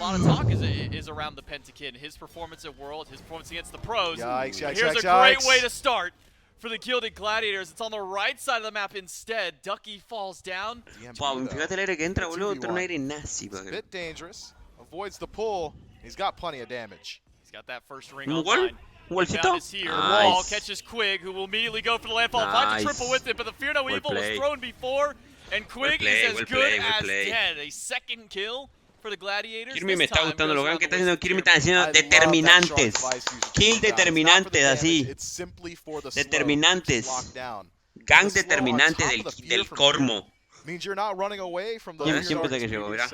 lot of talk is around the Pentakin. His performance at World, his performance against the pros. Yikes, yikes, Here's yikes, a great yikes. way to start for the Gilded Gladiators. It's on the right side of the map instead. Ducky falls down. Wow, fíjate el aire que entra, boludo. Entra un aire nazi. Bit dangerous. Avoids the pull. He's got plenty of damage. He's got that first ring Un online. gol. Un golcito. Is here. Nice. Wall catches Quig, who will immediately go for the landfall. Finds a triple with it, but the Fear No Evil was thrown before, and Quig is as good as dead. A second kill for the Gladiators. Kirmi me está gustando lo que está haciendo. Kirmi está haciendo determinantes. Kill determinantes así. Determinantes. Gang determinante del Cormo. ¿Quién pensé que llegó, mira?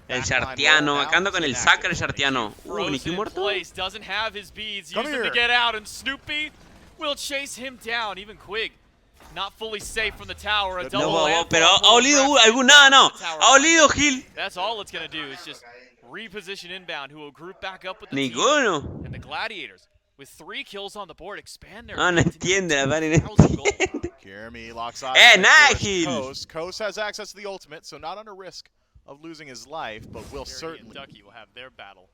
El Sartiano, acá ando con el Sacra el Sartiano. Nicky muerto. Doesn't have his beads, used them to get out, and Snoopy will chase him down. Even Quig, not fully safe from the tower. A double no, pero ha olido algún nada, no. Ha olido Gil. That's all it's gonna do is just reposition inbound, who will group back up with the Ninguno. team. And the Gladiators, with 3 kills on the board, expand their. No entiende, la verdad, no entiende. Kirmi locks eyes. Nice, Gil. Coast has access to the ultimate, so not under risk of losing his life, but will certainly. Ducky will have their battle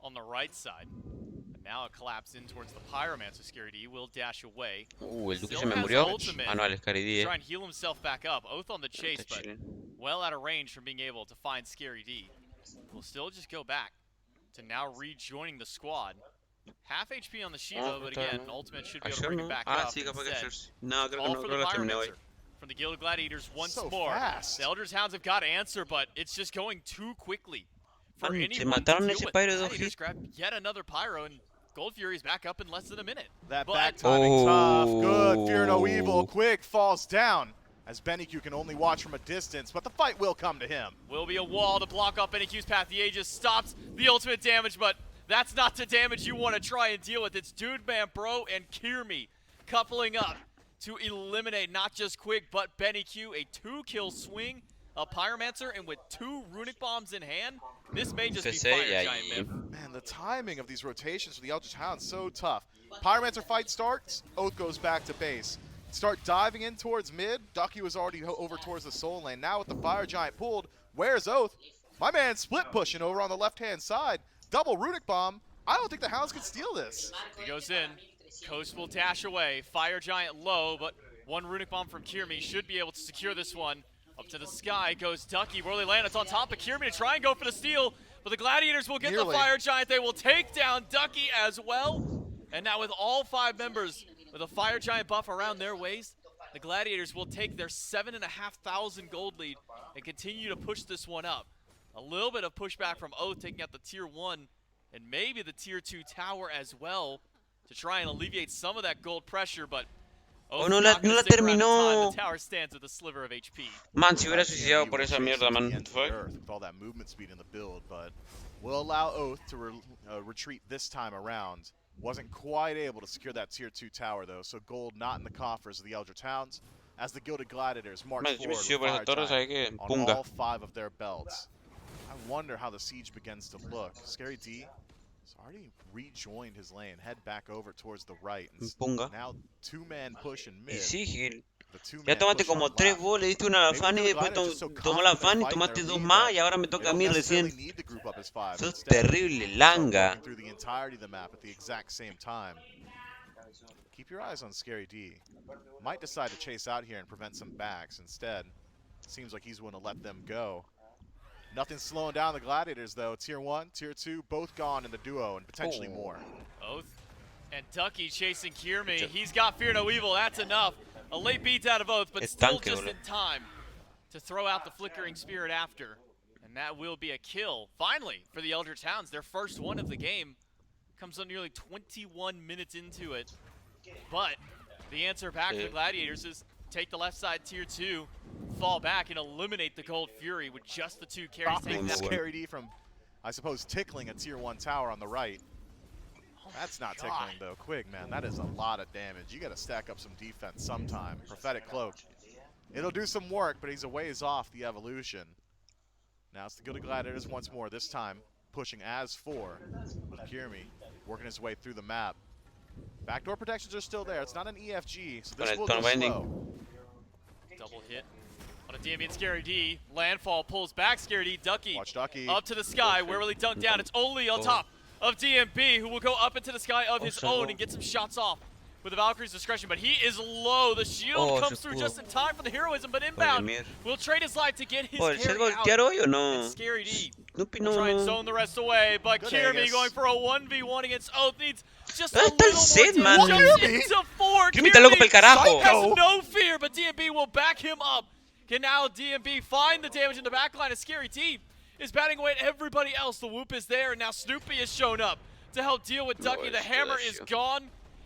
on the right side. And now a collapse in towards the Pyromancer. Scary D will dash away. El Duque se me murió. Ah, no, el Scary D. Try and heal himself back up. Oath on the chase, but well out of range from being able to find Scary D. Will still just go back to now rejoining the squad. Half HP on the Shiva, but again, ultimate should be able to bring it back up. Sí, capaz que no, creo que the no terminé hoy. From the Gilded Gladiators once so more. Fast. The Eldritch Hounds have got to answer, but it's just going too quickly for anyone Se to mataron deal ese with. Pyro de Gladiators grab yet another Pyro, and Gold Fury's back up in less than a minute. That back timing tough. Good. Fear No Evil. Quick falls down as BennyQ can only watch from a distance, but the fight will come to him. Will be a wall to block off BennyQ's path. The Aegis stops the ultimate damage, but that's not the damage you want to try and deal with. It's Dude Man Bro and Kirmi coupling up to eliminate not just Quig, but BennyQ. A 2-kill swing, a Pyromancer, and with 2 Runic Bombs in hand, this may just be Fire Giant Myth. Man, the timing of these rotations for the Eldritch Hounds so tough. Pyromancer fight starts, Oath goes back to base. Start diving in towards mid. Ducky was already over towards the Soul Lane. Now with the Fire Giant pulled, where's Oath? My man split pushing over on the left-hand side. Double Runic Bomb. I don't think the Hounds can steal this. He goes in. Coast will dash away. Fire Giant low, but 1 Runic Bomb from Kirmi should be able to secure this one. Up to the sky goes Ducky. Where they land, it's on top of Kirmi to try and go for the steal, but the Gladiators will get the Fire Giant. They will take down Ducky as well. And now with all 5 members with a Fire Giant buff around their waist, the Gladiators will take their 7,500 gold lead and continue to push this one up. A little bit of pushback from Oath taking out the Tier 1 and maybe the Tier 2 tower as well to try and alleviate some of that gold pressure, but Oath no la terminó. The tower stands with a sliver of HP. Man, si hubiera suicidado por esa mierda, man. With all that movement speed in the build, but will allow Oath to retreat this time around. Wasn't quite able to secure that Tier 2 tower though, so gold not in the coffers of the Eldritch Hounds as the Gilded Gladiators march forward with Fire Giant on all 5 of their belts. I wonder how the siege begins to look. Scary D has already rejoined his lane, head back over towards the right. And now 2-man push in mid. Y sí, Gil. Ya tomaste como 3 goles, le diste una a la Fanny, después tomó la Fanny, tomaste 2 más y ahora me toca a mí recién. Eso es terrible, langa. Through the entirety of the map at the exact same time. Keep your eyes on Scary D. Might decide to chase out here and prevent some backs. Instead, seems like he's going to let them go. Nothing slowing down the Gladiators, though. Tier 1, Tier 2, both gone in the duo, and potentially more. Oath and Ducky chasing Kirmi. He's got Fear No Evil. That's enough. A late beat out of Oath, but still just in time to throw out the Flickering Spirit after. And that will be a kill, finally, for the Eldritch Hounds. Their first one of the game comes on nearly 21 minutes into it. But the answer back for the Gladiators is take the left side Tier 2, fall back and eliminate the Gold Fury with just the 2 carries. Stopping Scary D from, I suppose, tickling a Tier 1 tower on the right. That's not tickling though. Quig, man, that is a lot of damage. You got to stack up some defense sometime. Prophetic Cloak. It'll do some work, but he's a ways off the evolution. Now it's the Gilded Gladiators once more, this time pushing as 4 with Kirmi working his way through the map. Backdoor protections are still there. It's not an EFG, so this will go slow. Double hit on DMB and Scary D. Landfall pulls back Scary D. Ducky. Watch Ducky. Up to the sky. Where will he dunk down? It's only on top of DMB, who will go up into the sky of his own and get some shots off with the Valkyrie's discretion. But he is low. The shield comes through just in time for the heroism, but inbound will trade his life to get his carry out. And Scary D will try and zone the rest away, but Kirmi going for a 1v1 against Oath needs just a little more damage. Into 4. Kirmi has no fear, but DMB will back him up. Can now DMB find the damage in the backline as Scary D is batting away at everybody else. The whoop is there, and now Snoopy has shown up to help deal with Ducky. The hammer is gone,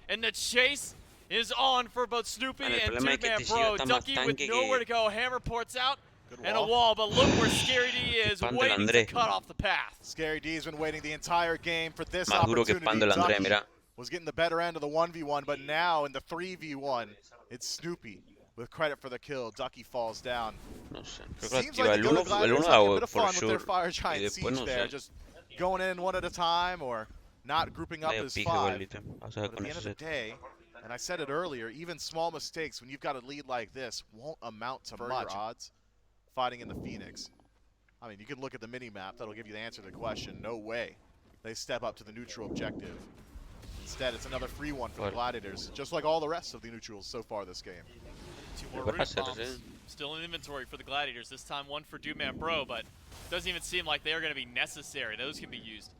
and the chase is on for both Snoopy and Dudeman Pro. Ducky with nowhere to go. Hammer ports out and a wall, but look where Scary D is waiting to cut off the path. Scary D has been waiting the entire game for this opportunity. Ducky was getting the better end of the 1v1, but now in the 3v1, it's Snoopy with credit for the kill. Ducky falls down. Seems like the Gladiators having a bit of fun with their Fire Giant siege there, just going in one at a time or not grouping up as 5. But at the end of the day, and I said it earlier, even small mistakes when you've got a lead like this won't amount to much odds fighting in the Phoenix. I mean, you can look at the mini-map. That'll give you the answer to the question. No way they step up to the neutral objective. Instead, it's another free one for the Gladiators, just like all the rest of the neutrals so far this game. 2 more runic bombs still in inventory for the Gladiators. This time 1 for Dudeman Pro, but doesn't even seem like they are going to be necessary. Those can be used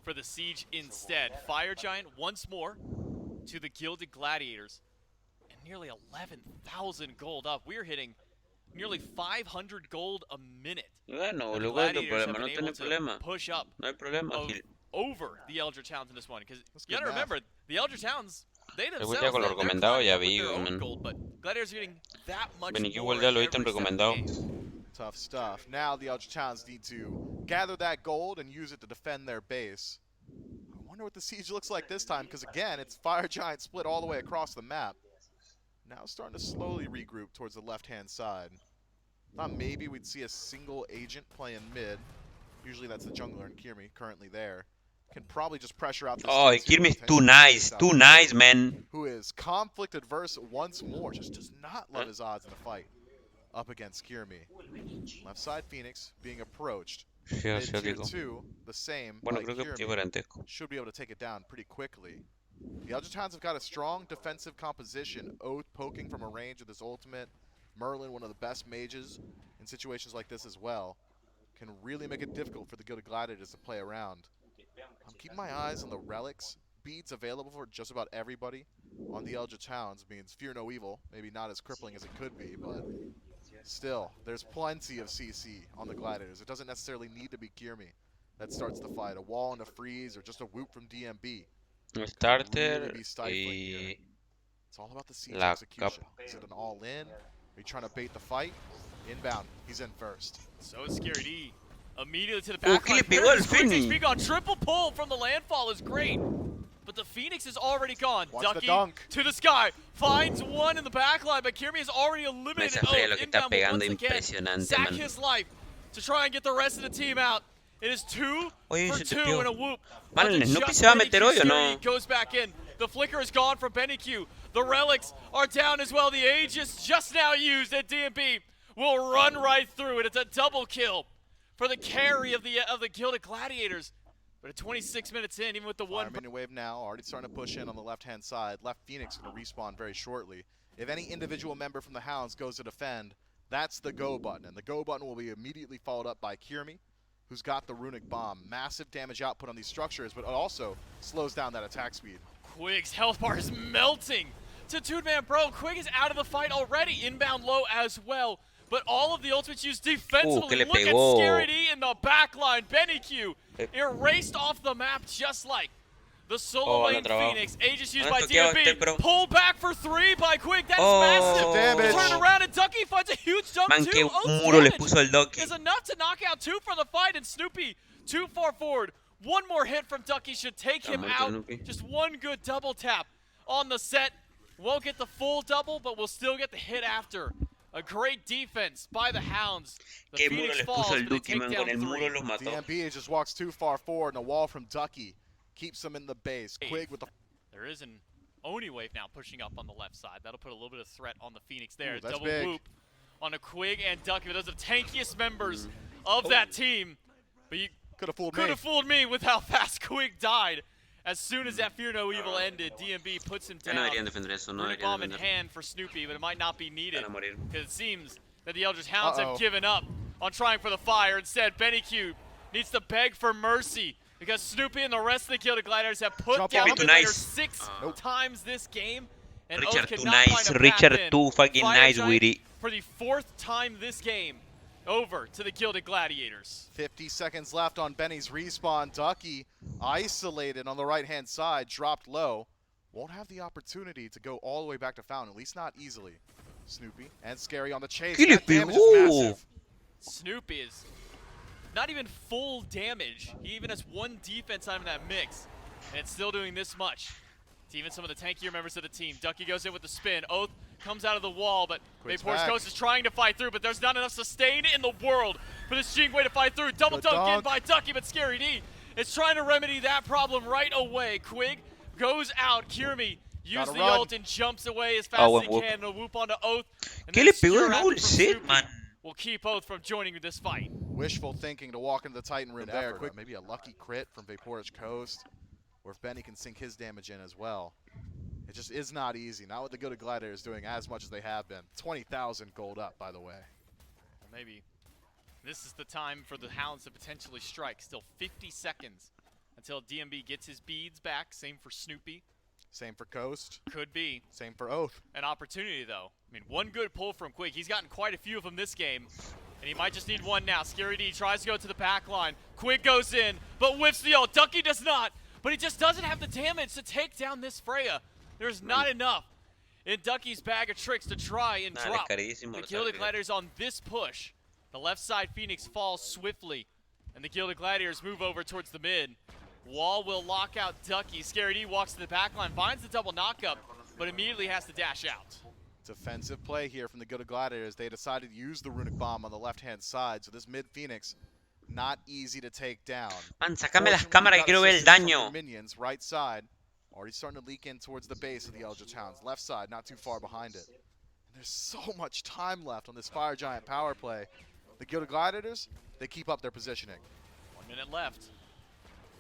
for the siege instead. Fire Giant once more to the Gilded Gladiators, and nearly 11,000 gold up. We're hitting nearly 500 gold a minute. Bueno, the luego no Gladiators have problema, been no able tiene to problema. push up No hay problema. over the Elder Towns in this one, because you gotta remember, the Elder Towns, they themselves, ya con lo recomendado ya vi, gold, but Gladiators are getting that much Ven, more igual ya lo every hice en step of the recomendado. game. Tough stuff. Now the Elder Towns need to gather that gold and use it to defend their base. I wonder what the siege looks like this time, because again, it's Fire Giant split all the way across the map. Now starting to slowly regroup towards the left-hand side. Thought maybe we'd see a single agent playing mid. Usually that's the jungler and Kirmi currently there. Can probably just pressure out this. Oh, Kirmi is too nice, man. Who is conflict adverse once more, just does not love his odds in a fight up against Kirmi. Left side Phoenix being approached. Mid tier 2, the same. Bueno, like creo que Kirmi, parentesco. should be able to take it down pretty quickly. The Elder Towns have got a strong defensive composition. Oath poking from a range with his ultimate. Merlin, one of the best mages in situations like this as well, can really make it difficult for the Gilded Gladiators to play around. I'm keeping my eyes on the relics. Beads available for just about everybody on the Elder Towns means fear no evil. Maybe not as crippling as it could be, but still, there's plenty of CC on the Gladiators. It doesn't necessarily need to be Kirmi that starts the fight. A wall and a freeze or just a whoop from DMB. Starter y it's all about the siege la execution. Is it an all-in? Are you trying to bait the fight? Inbound. He's in first. So is Scary D. Immediately to the back line. HP gone. Triple pull from the landfall is great. But the Phoenix is already gone. Ducky to the sky. Finds one in the back line, but Kirmi has already eliminated Oath. Inbound will once again sack his life to try and get the rest of the team out. It is 2 for 2 in a whoop. Snoopy se va a meter hoy o no? Goes back in. The flicker is gone from Benny Q. The relics are down as well. The Aegis just now used at DMB will run right through it. It's a double kill for the carry of the Gilded Gladiators. But at 26 minutes in, even with the one minute wave now, already starting to push in on the left-hand side. Left Phoenix going to respawn very shortly. If any individual member from the Hounds goes to defend, that's the go button. And the go button will be immediately followed up by Kirmi, who's got the runic bomb. Massive damage output on these structures, but it also slows down that attack speed. Quig's health bar is melting to Dudeman Pro. Quig is out of the fight already. Inbound low as well. But all of the ultimates used defensively. Look at Scary D in the back line. Benny Q erased off the map just like the solo lane Phoenix. Aegis used by DMB. Pulled back for 3 by Quig. That is massive. Damage. Turn around and Ducky finds a huge dunk too. Is enough to knock out 2 for the fight. And Snoopy too far forward. One more hit from Ducky should take him out. Just one good double tap on the set. Won't get the full double, but we'll still get the hit after. A great defense by the Hounds. The Phoenix falls, but they take down 3. DMB just walks too far forward, and a wall from Ducky keeps him in the base. Quig with the... There is an Oni wave now pushing up on the left side. That'll put a little bit of threat on the Phoenix there. Ooh, that's double big. whoop on a Quig and Ducky. Those are the tankiest members of that team. But you could have fooled me with how fast Quig died. As soon as that Fear No Evil ended, DMB puts him down. Runic Bomb in hand for Snoopy, but it might not be needed. Because it seems that the Eldritch Hounds have given up on trying for the fire. Instead, Benny Q needs to beg for mercy. Because Snoopy and the rest of the Gilded Gladiators have put down the Gladiators 6 times this game. And Richard, Oath too cannot nice. find a Richard, path in. too fucking Fire nice, Giant Weedy. for the 4th time this game. Over to the Gilded Gladiators. 50 seconds left on Benny's respawn. Ducky isolated on the right-hand side, dropped low. Won't have the opportunity to go all the way back to Fountain, at least not easily. Snoopy and Scary on the chase. That damage is massive. Snoopy is not even full damage. He even has 1 defense time in that mix. And it's still doing this much. To even some of the tankier members of the team. Ducky goes in with the spin. Oath comes out of the wall, but Vapor's Ghost is trying to fight through, but there's not enough sustain in the world for this Jingwei to fight through. Double dunk in by Ducky, but Scary D is trying to remedy that problem right away. Quig goes out. Kirmi uses the ult and jumps away as fast as he can. And a whoop onto Oath. ¿Qué le pegó el ult? Shit, man. Will keep Oath from joining this fight. Wishful thinking to walk into the Titan room there. Quick, maybe a lucky crit from Vapor's Coast, or if Benny can sink his damage in as well. It just is not easy. Not with the Gilded Gladiators doing as much as they have been. 20,000 gold up, by the way. Well, maybe this is the time for the Hounds to potentially strike. Still 50 seconds until DMB gets his beads back. Same for Snoopy. Same for Coast. Could be. Same for Oath. An opportunity, though. I mean, 1 good pull from Quig. He's gotten quite a few of them this game. And he might just need 1 now. Scary D tries to go to the back line. Quig goes in, but whiffs the ult. Ducky does not. But he just doesn't have the damage to take down this Freya. There's not enough in Ducky's bag of tricks to try and drop the Gilded Gladiators on this push. The left side Phoenix falls swiftly, and the Gilded Gladiators move over towards the mid. Wall will lock out Ducky. Scary D walks to the back line, finds the double knockup, but immediately has to dash out. Defensive play here from the Gilded Gladiators. They decided to use the Runic Bomb on the left-hand side, so this mid Phoenix, not easy to take down. Man, sacame las cámaras que quiero ver el daño. Minions, right side. Already starting to leak in towards the base of the Eldritch Hounds. Left side, not too far behind it. And there's so much time left on this Fire Giant power play. The Gilded Gladiators, they keep up their positioning. 1 minute left.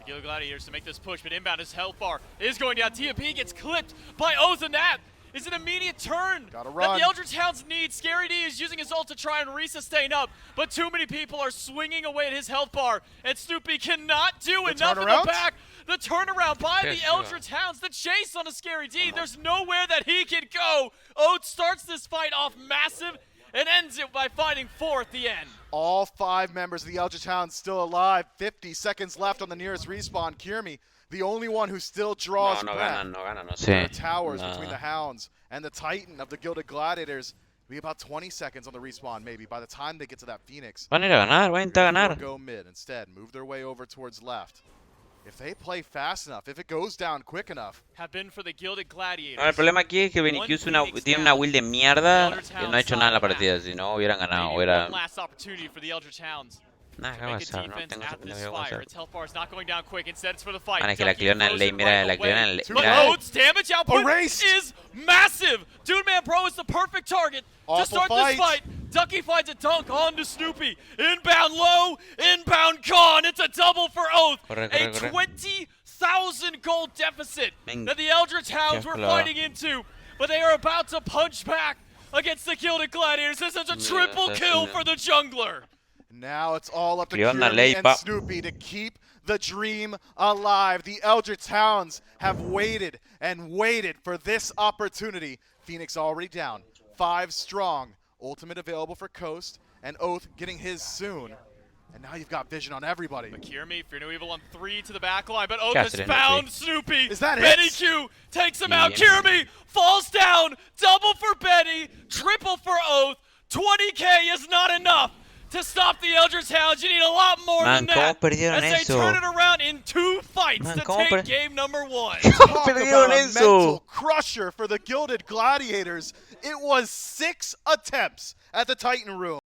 The Gilded Gladiators to make this push, but inbound his health bar is going down. TMP gets clipped by Oath, and that is an immediate turn that the Eldritch Hounds need. Scary D is using his ult to try and resustain up, but too many people are swinging away at his health bar, and Snoopy cannot do enough in the back. The turnaround by the Eldritch Hounds, the chase on a Scary D. There's nowhere that he can go. Oath starts this fight off massive and ends it by fighting 4 at the end. All 5 members of the Eldritch Hounds still alive. 50 seconds left on the nearest respawn. Kirmi, the only one who still draws breath. The towers between the Hounds and the Titan of the Gilded Gladiators. Be about 20 seconds on the respawn, maybe, by the time they get to that Phoenix. Van a ir a ganar, van a intentar ganar. Go mid instead, move their way over towards left. If they play fast enough, if it goes down quick enough. Have been for the Gilded Gladiators. No, el problema aquí es que Benny Q tiene una build de mierda que no ha hecho nada en la partida. Si no hubieran ganado, hubiera... Last opportunity for the Eldritch Hounds. Nada, ¿qué va a pasar? No tengo esa pendeja que va a pasar. Its health bar is not going down quick. Instead, it's for the fight. Man, es que la clearon en lane, mira, la clearon en lane. But Oath's damage output is massive. Dude Man Pro is the perfect target to start this fight. Ducky finds a dunk onto Snoopy. Inbound low, inbound gone. It's a double for Oath. A 20,000 gold deficit that the Eldritch Hounds were fighting into. But they are about to punch back against the Gilded Gladiators. This is a triple kill for the jungler. Now it's all up to Kirmi and Snoopy to keep the dream alive. The Eldritch Hounds have waited and waited for this opportunity. Phoenix already down, 5 strong. Ultimate available for Coast, and Oath getting his soon. And now you've got vision on everybody. Kirmi, Fear No Evil on 3 to the back line, but Oath has found Snoopy. Is that Benny Q takes him out. Kirmi falls down. Double for Benny, triple for Oath. 20K is not enough to stop the Eldritch Hounds. You need a lot more than that. As they turn it around in 2 fights to take game number 1. Talk about a mental crusher for the Gilded Gladiators. It was 6 attempts at the Titan room.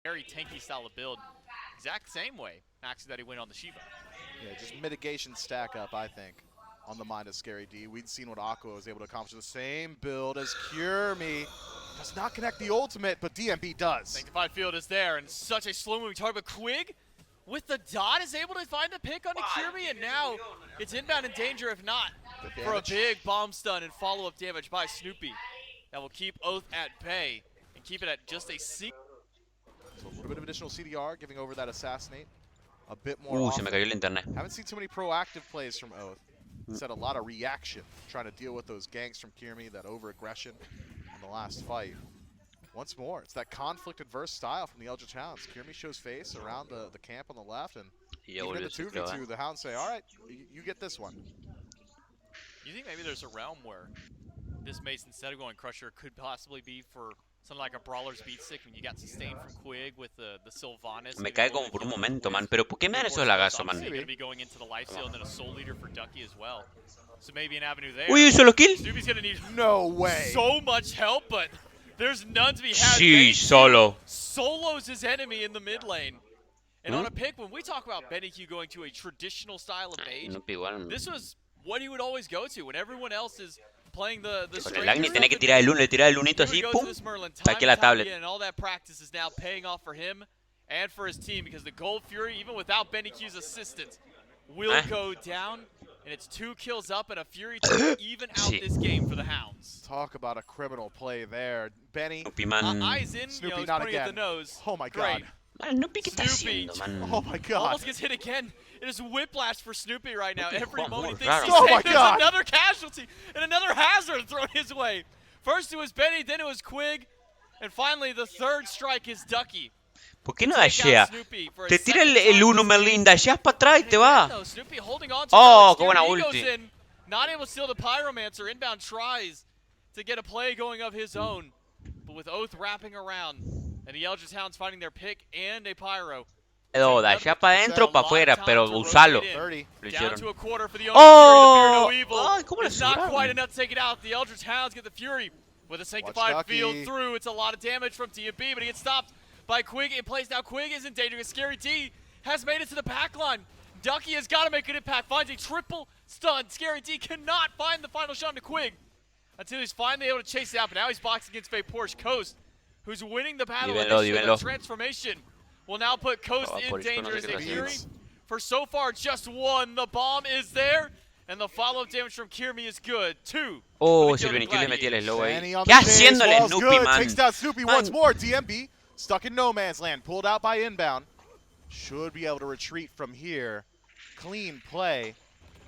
Very tanky style of build. Exact same way, actually, that he went on the Shiva. Yeah, just mitigation stack up, I think, on the mind of Scary D. We'd seen what Aqua was able to accomplish. The same build as Kirmi. Does not connect the ultimate, but DMB does. Sanctified Field is there, and such a slow-moving target. But Quig, with the dot, is able to find the pick onto Kirby, and now it's inbound in danger, if not, for a big bomb stun and follow-up damage by Snoopy. That will keep Oath at bay and keep it at just a C. So a little bit of additional CDR, giving over that assassinate a bit more. Se me cayó el internet. Haven't seen too many proactive plays from Oath. Instead, a lot of reaction, trying to deal with those ganks from Kirmi, that over-aggression in the last fight. Once more, it's that conflict-adverse style from the Eldritch Hounds. Kirmi shows face around the camp on the left, and even in the 2v2, the Hounds say, all right, you get this one. You think maybe there's a realm where this mace, instead of going Crusher, could possibly be for something like a Brawler's Beat Stick when you got sustained from Quig with the Sylvanas? Me cae como por un momento, man. Pero ¿por qué me dan esos lagazos, man? Going to be going into the lifesteal and then a Soul Leader for Ducky as well. So maybe an avenue there. Uy, solo kill. Snoopy's going to need no way so much help, but there's none to be had. Sí, solo. Solos his enemy in the mid lane. And on a pick, when we talk about Benny Q going to a traditional style of mage, this was what he would always go to when everyone else is playing the Con el Agni tenía que tirar el uno, le tiraba el unito así, pum, saqué la tablet. And all that practice is now paying off for him and for his team, because the Gold Fury, even without Benny Q's assistance, will go down. And it's 2 kills up and a Fury to even out this game for the Hounds. Talk about a criminal play there. Benny, Snoopy, man. Eyes in, Snoopy, not again. At the nose. Oh my god. Man, Snoopy, ¿qué está haciendo, man? Oh my god. Almost gets hit again. It is whiplash for Snoopy right now. Every moment he raro. thinks Oh he's my there's god. another casualty and another hazard thrown his way. First it was Benny, then it was Quig, and finally the third strike is Ducky. ¿Por qué no dashea? Te tira el uno, Merlin, dasheas para atrás y te va. Oh, qué buena ulti. Not able to steal the Pyromancer. Inbound tries to get a play going of his own. But with Oath wrapping around, and the Eldritch Hounds finding their pick and a Pyro. No, dashea para adentro o para afuera, pero usalo. Lo Down to hicieron. a quarter for the Oh! Fury, the Fear No Evil. Ay, ¿cómo le It's not aseguraron? quite enough to take it out. The Eldritch Hounds get the Fury with a Sanctified Field through. It's a lot of damage from DMB, but he gets stopped by Quig. It plays now. Quig is in danger. Scary D has made it to the back line. Ducky has got to make an impact. Finds a triple stun. Scary D cannot find the final shot to Quig until he's finally able to chase it out. But now he's boxing against Fate Porsche. Coast, who's winning the battle initially, the transformation will now put Coast in danger as a Fury. For so far, just one. The bomb is there, and the follow-up damage from Kirmi is good. 2. Oh, Silvini, ¿quién le metió el slow ahí? ¿Qué haciendo el Snoopy, man? Takes down Snoopy once more. DMB stuck in no man's land, pulled out by inbound. Should be able to retreat from here. Clean play.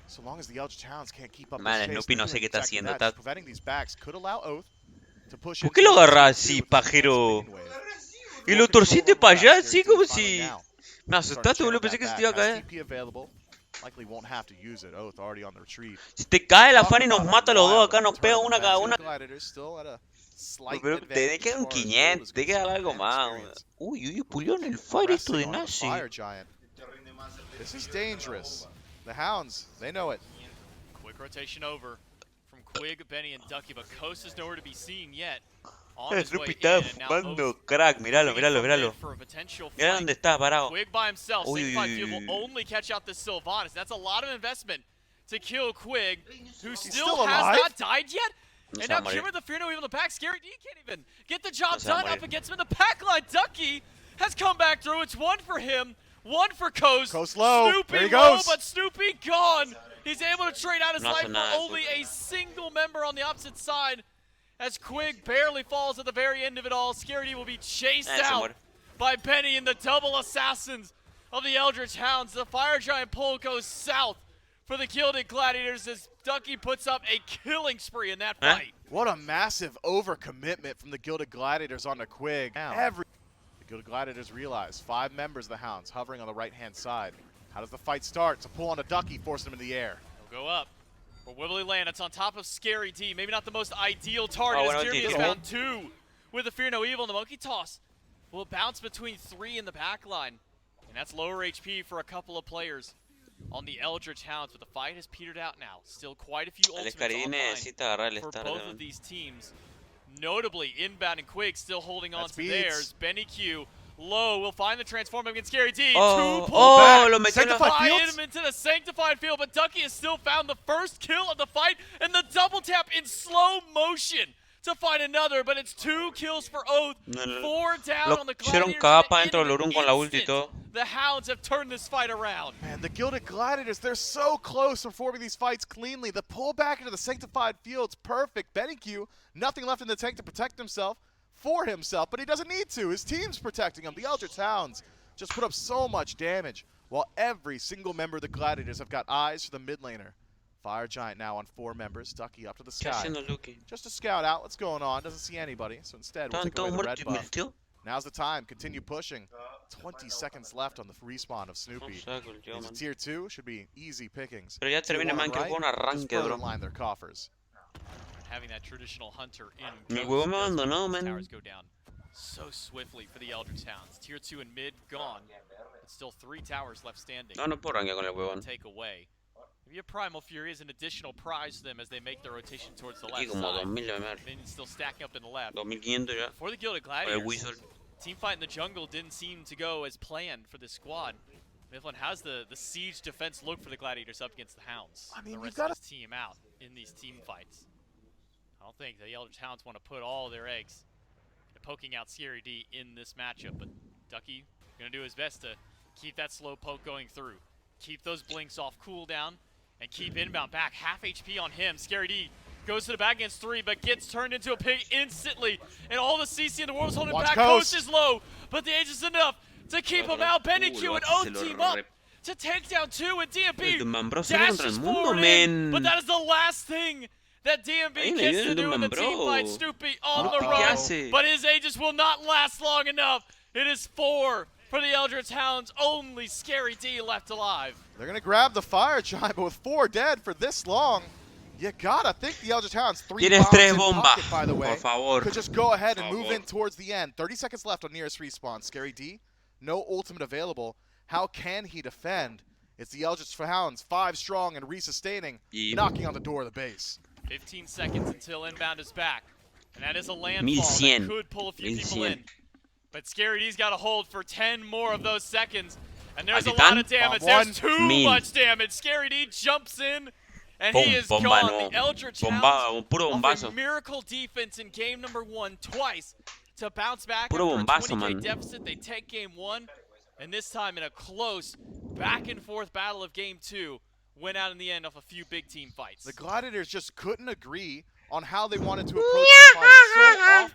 So long as the Eldritch Hounds can't keep up. Man, Snoopy no sé qué está haciendo. Está... Preventing these backs could allow Oath to push. ¿Por qué lo agarra así, pajero? Y lo torciste para allá, así como si... Me asustaste, boludo, pensé que se te iba a caer. Si te cae la fan y nos mata a los dos acá, nos pega una cada una. Pero tenés que dar un 500, tenés que dar algo más. Uy, pulió en el fire esto de Nazi. This is dangerous. The Hounds, they know it. Quick rotation over from Quig, Benny, and Ducky, but Coast is nowhere to be seen yet. Snoopy está fumando crack, míralo, míralo, míralo. Mira dónde está parado. Quig by himself, Sanctified Field will only catch out the Sylvanas. That's a lot of investment to kill Quig, who still has not died yet. And now Kimmer, the Fear No Evil in the back. Scary D can't even get the job done up against him in the pack line. Ducky has come back through. It's 1 for him, 1 for Coast. Coast low. Snoopy there he low, goes. but Snoopy gone. He's able to trade out his life for only a single member on the opposite side. As Quig barely falls at the very end of it all, Scary D will be chased out by Benny and the double assassins of the Eldritch Hounds. The Fire Giant pull goes south for the Gilded Gladiators as Ducky puts up a killing spree in that fight. What a massive overcommitment from the Gilded Gladiators onto Quig. The Gilded Gladiators realize 5 members of the Hounds hovering on the right-hand side. How does the fight start? It's a pull on a Ducky, forcing him in the air. He'll go up. For Wibbly Land, it's on top of Scary D. Maybe not the most ideal target as Kirby has found 2 with the Fear No Evil. And the Monkey Toss will bounce between 3 in the back line. And that's lower HP for a couple of players on the Eldritch Hounds. But the fight has petered out now. Still quite a few ultimates online for both of these teams. Notably, Inbound and Quig still holding on to theirs. Benny Q low will find the transform against Scary D. 2 pull back. Sanctified him into the Sanctified Field, but Ducky has still found the first kill of the fight and the double tap in slow motion to find another, but it's 2 kills for Oath, 4 down on the hicieron Gladiators. capa dentro del Lurun con la ulti y todo. The Hounds have turned this fight around. Man, the Gilded Gladiators, they're so close to performing these fights cleanly. The pull back into the Sanctified Field's perfect. BenQ, nothing left in the tank to protect himself for himself, but he doesn't need to. His team's protecting him. The Eldritch Hounds just put up so much damage, while every single member of the Gladiators have got eyes for the mid laner. Fire Giant now on 4 members. Ducky up to the sky. Just to scout out what's going on. Doesn't see anybody, so instead we'll take away the red buff. Now's the time. Continue pushing. 20 seconds left on the respawn of Snoopy. He's a tier 2. Should be easy pickings. Pero ya termina, man, que fue un arranque, bro. Line their coffers. Having that traditional hunter in. Mi huevo me abandonó, man. Towers go down so swiftly for the Eldritch Hounds. Tier 2 and mid gone. But still 3 towers left standing. No puedo rankear con el huevón. Take away. Maybe a Primal Fury is an additional prize to them as they make their rotation towards the left Aquí como side. 2000 de madre. Minions still stacking up in the left. 2500 ya. For the Gilded Gladiators, team fight in the jungle didn't seem to go as planned for this squad. Mifflin, how's the siege defense look for the Gladiators up against the Hounds? I mean, the rest of this team out in these team fights. I don't think the Eldritch Hounds want to put all their eggs into poking out Scary D in this matchup, but Ducky going to do his best to keep that slow poke going through. Keep those blinks off cooldown and keep inbound back. Half HP on him. Scary D goes to the back against 3, but gets turned into a pig instantly. And all the CC in the world is holding back. Coast is low, but the age is enough to keep him out. BenQ and Oath team up to take down 2, and DMB dashes forward in, but that is the last thing that DMB gets to do in the team fight. Snoopy on the run, but his Aegis will not last long enough. It is 4 for the Eldritch Hounds, only Scary D left alive. They're going to grab the Fire Giant, but with 4 dead for this long, you gotta think the Eldritch Hounds, 3 bombs in pocket, by the way, could just go ahead and move in towards the end. 30 seconds left on nearest respawn. Scary D, no ultimate available. How can he defend? It's the Eldritch Hounds, 5 strong and resustaining, knocking on the door of the base. 15 seconds until inbound is back, and that is a landfall that could pull a few people in. But Scary D's got to hold for 10 more of those seconds. And there's a lot of damage. There's too much damage. Scary D jumps in, and he is gone. The Eldritch Hounds a miracle defense in game number 1 twice to bounce back after a 20K deficit. They take game 1, and this time in a close back-and-forth battle of game 2, went out in the end off a few big team fights. The Gladiators just couldn't agree on how they wanted to approach the fight. So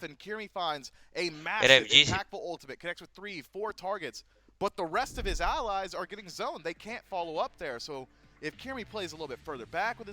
often, Kirmi finds a massive, impactful ultimate, connects with 3, 4 targets, but the rest of his allies are getting zoned. They can't follow up there. So if Kirmi plays a little bit further back with his